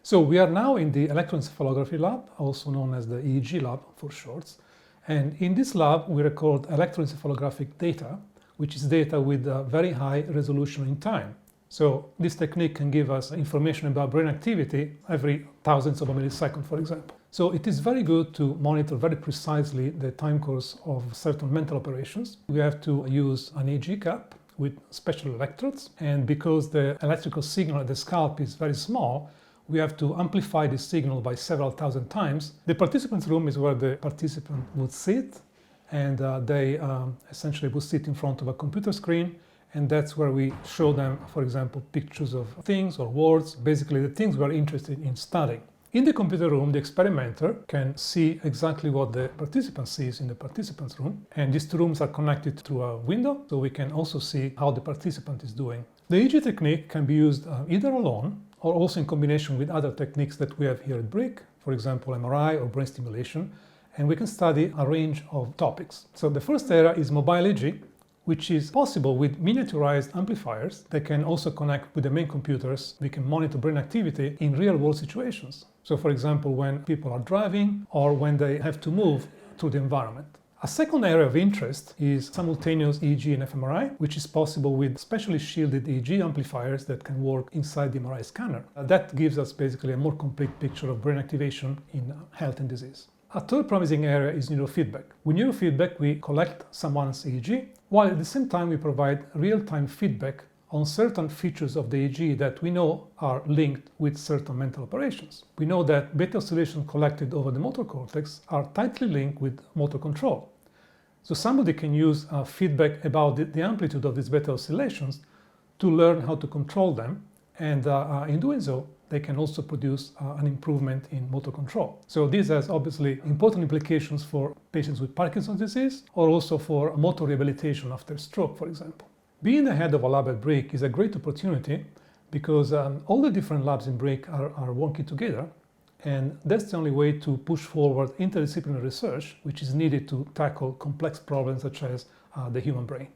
So we are now in the Electroencephalography lab, also known as the Eeg Lab for shorts. And in this lab, we record electroencephalographic data, which is data with a very high resolution in time. So this technique can give us information about brain activity every thousands of a millisecond, for example. So it is very good to monitor very precisely the time course of certain mental operations. We have to use an EEG cap with special electrodes. And because the electrical signal at the scalp is very small, we have to amplify the signal by several thousand times. The participants' room is where the participant would sit, and they essentially would sit in front of a computer screen, and that's where we show them, for example, pictures of things or words, basically the things we are interested in studying. In the computer room, the experimenter can see exactly what the participant sees in the participant's room, and these two rooms are connected through a window, so we can also see how the participant is doing. The EEG technique can be used either alone or also in combination with other techniques that we have here at BRIC, for example, MRI or brain stimulation, and we can study a range of topics. So the first area is mobile EEG, which is possible with miniaturized amplifiers that can also connect with the main computers. We can monitor brain activity in real-world situations. So for example, when people are driving or when they have to move through the environment. A second area of interest is simultaneous EEG and fMRI, which is possible with specially shielded EEG amplifiers that can work inside the MRI scanner. That gives us basically a more complete picture of brain activation in health and disease. A third promising area is neurofeedback. With neurofeedback, we collect someone's EEG, while at the same time we provide real-time feedback on certain features of the EEG that we know are linked with certain mental operations. We know that beta oscillations collected over the motor cortex are tightly linked with motor control. So somebody can use feedback about the amplitude of these beta oscillations to learn how to control them, and in doing so, they can also produce an improvement in motor control. So this has obviously important implications for patients with Parkinson's disease or also for motor rehabilitation after stroke, for example. Being the head of a lab at BRIC is a great opportunity because all the different labs in BRIC are working together, and that's the only way to push forward interdisciplinary research, which is needed to tackle complex problems such as the human brain.